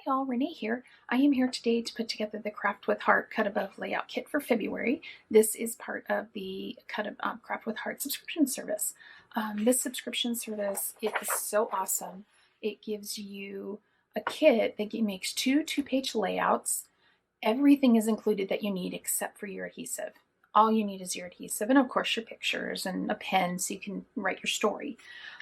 y'all, Renee here. I am here today to put together the Craft with Heart Cut Above Layout Kit for February. This is part of the Craft with Heart subscription service. This subscription service is so awesome. It gives you a kit that makes two-page layouts. Everything is included that you need except for your adhesive. All you need is your adhesive and of course your pictures and a pen so you can write your story.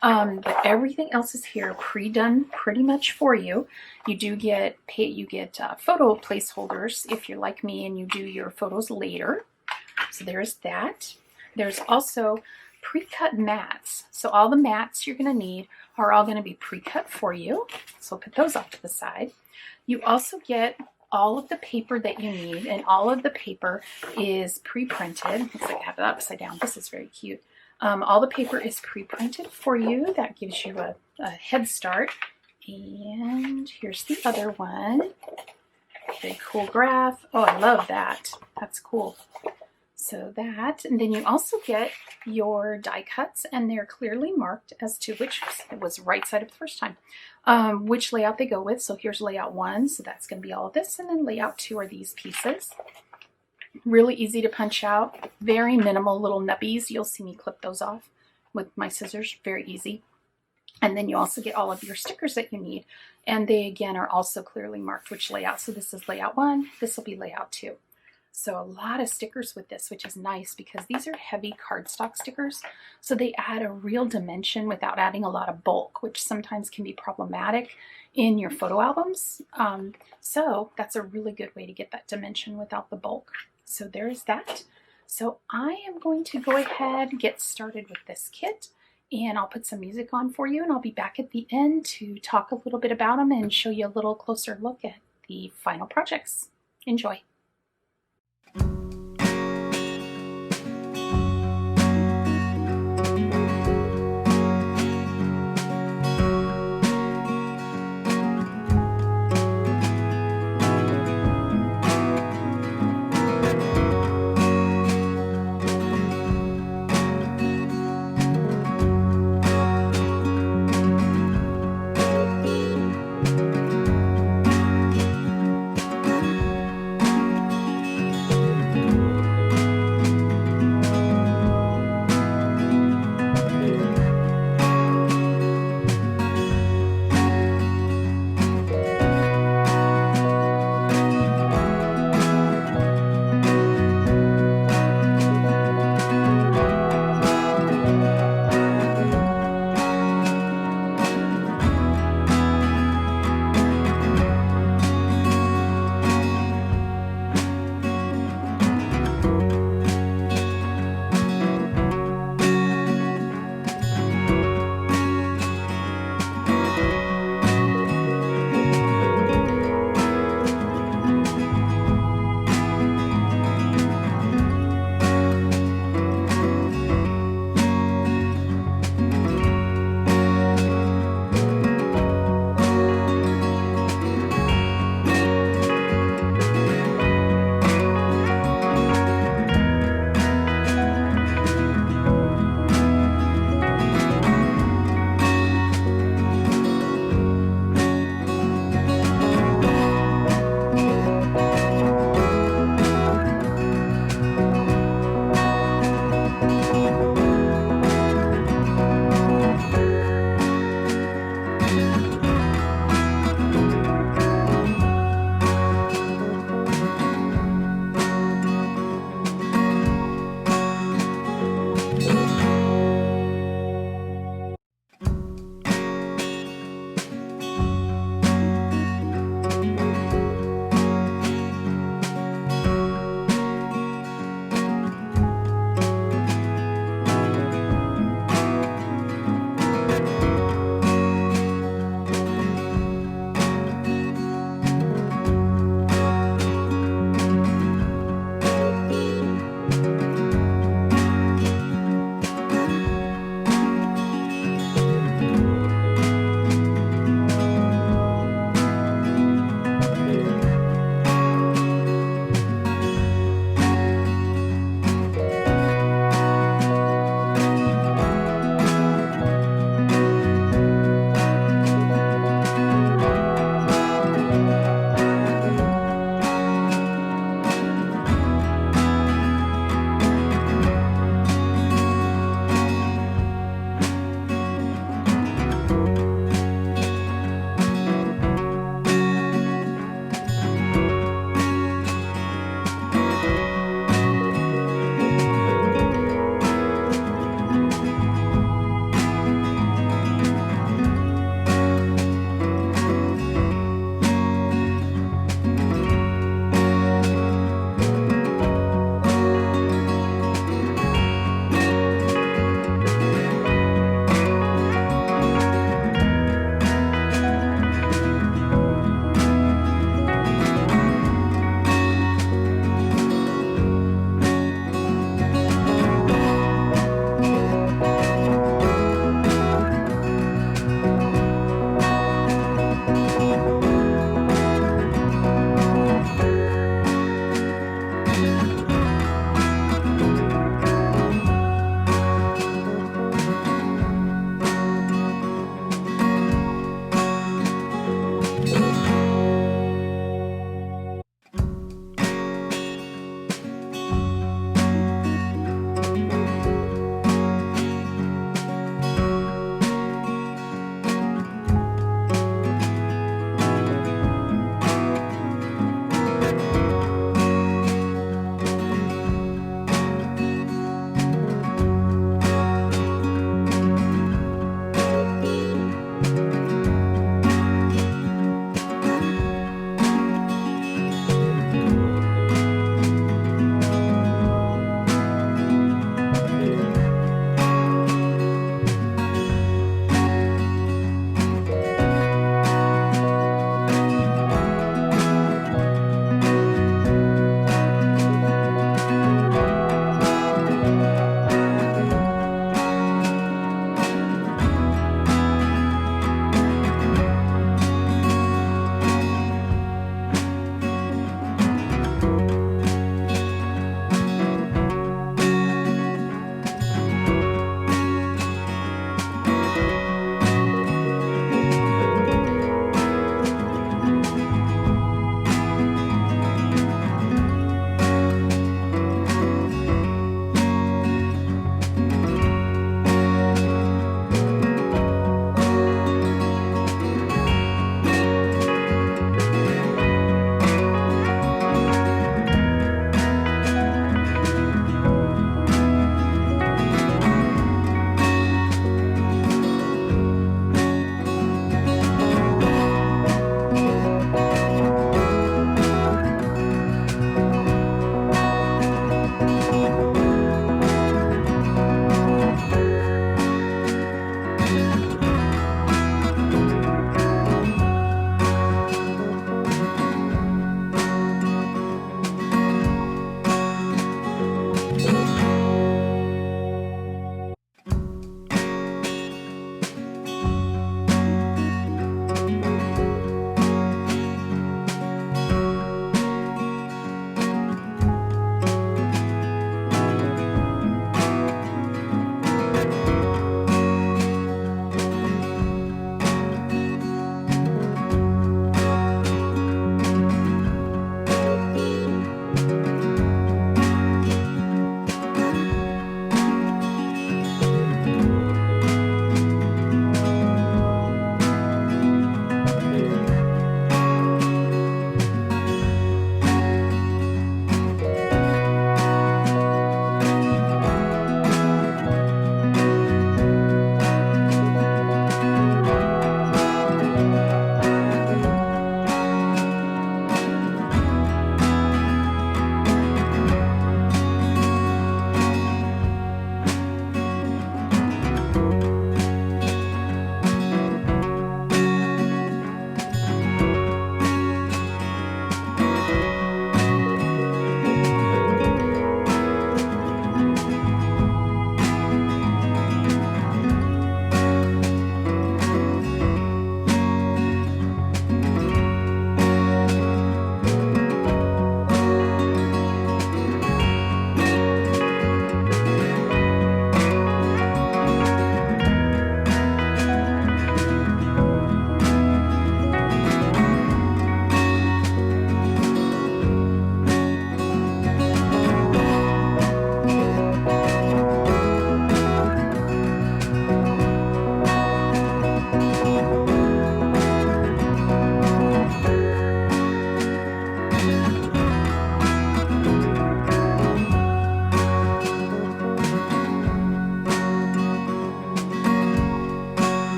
But everything else is here pre-done pretty much for you. You do get photo placeholders if you're like me and you do your photos later. So there's that. There's also pre-cut mats. So all the mats you're going to need are all going to be pre-cut for you. So put those off to the side. You also get all of the paper that you need, and all of the paper is pre-printed. Looks like I have it upside down. This is very cute. All the paper is pre-printed for you. That gives you a head start. And here's the other one. Very cool graph. Oh, I love that. That's cool. So that, and then you also get your die cuts, and they're clearly marked as to which, it was right side up the first time, which layout they go with. So here's layout 1, so that's going to be all of this, and then layout 2 are these pieces. Really easy to punch out, very minimal little nubbies. You'll see me clip those off with my scissors, very easy. And then you also get all of your stickers that you need, and they again are also clearly marked which layout. So this is layout 1, this will be layout 2. So a lot of stickers with this, which is nice because these are heavy cardstock stickers. So they add a real dimension without adding a lot of bulk, which sometimes can be problematic in your photo albums. So that's a really good way to get that dimension without the bulk. So there's that. So I am going to go ahead and get started with this kit, and I'll put some music on for you, and I'll be back at the end to talk a little bit about them and show you a little closer look at the final projects. Enjoy.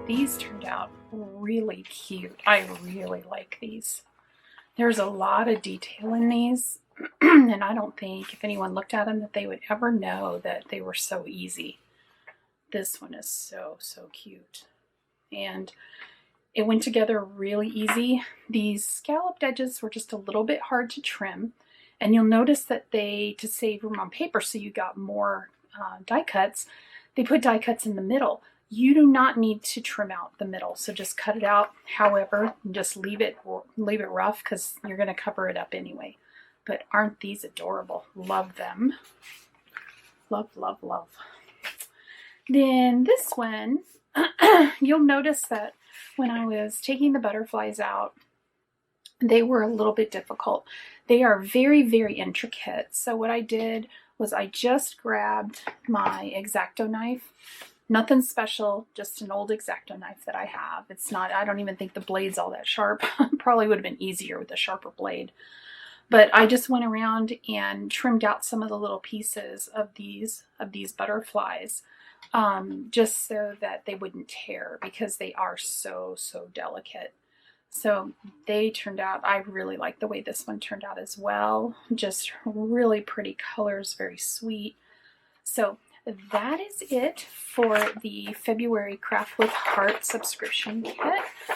these turned out really cute. I really like these. There's a lot of detail in these, and I don't think if anyone looked at them that they would ever know that they were so easy. This one is so, so cute. And it went together really easy. These scalloped edges were just a little bit hard to trim. And you'll notice that to save room on paper so you got more die cuts, they put die cuts in the middle. You do not need to trim out the middle, so just cut it out. However, just leave it rough because you're going to cover it up anyway. But aren't these adorable? Love them. Love, love, love. Then this one, you'll notice that when I was taking the butterflies out, they were a little bit difficult. They are very, very intricate. So what I did was I just grabbed my X-Acto knife. Nothing special, just an old X-Acto knife that I have. It's not, I don't even think the blade's all that sharp. Probably would have been easier with a sharper blade. But I just went around and trimmed out some of the little pieces of these butterflies, just so that they wouldn't tear, because they are so, so delicate. So they turned out, I really like the way this one turned out as well. Just really pretty colors, very sweet. So that is it for the February Craft with Heart subscription kit.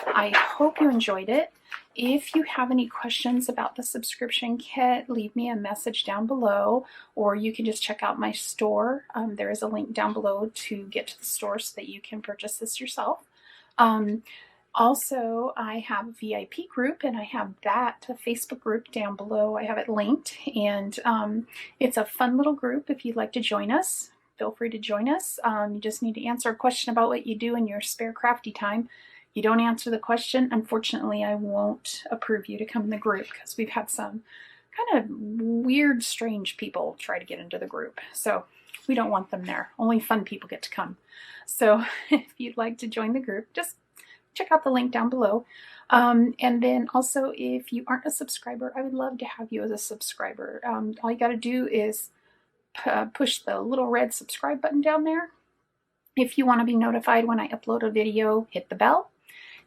I hope you enjoyed it. If you have any questions about the subscription kit, leave me a message down below, or you can just check out my store. There is a link down below to get to the store so that you can purchase this yourself. Also, I have a VIP group, and I have a Facebook group down below. I have it linked, and it's a fun little group. If you'd like to join us, feel free to join us. You just need to answer a question about what you do in your spare crafty time. You don't answer the question, unfortunately, I won't approve you to come in the group, because we've had some kind of weird, strange people try to get into the group. So we don't want them there. Only fun people get to come. So if you'd like to join the group, just check out the link down below. And then also, if you aren't a subscriber, I would love to have you as a subscriber. All you got to do is push the little red subscribe button down there. If you want to be notified when I upload a video, hit the bell.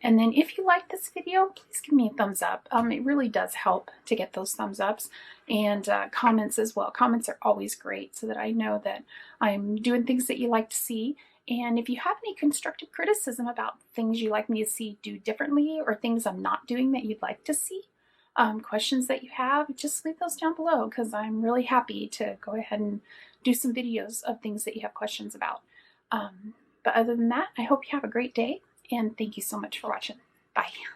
And then if you like this video, please give me a thumbs up. It really does help to get those thumbs ups, and comments as well. Comments are always great so that I know that I'm doing things that you like to see. And if you have any constructive criticism about things you'd like me to see do differently, or things I'm not doing that you'd like to see, questions that you have, just leave those down below, because I'm really happy to go ahead and do some videos of things that you have questions about. But other than that, I hope you have a great day, and thank you so much for watching. Bye.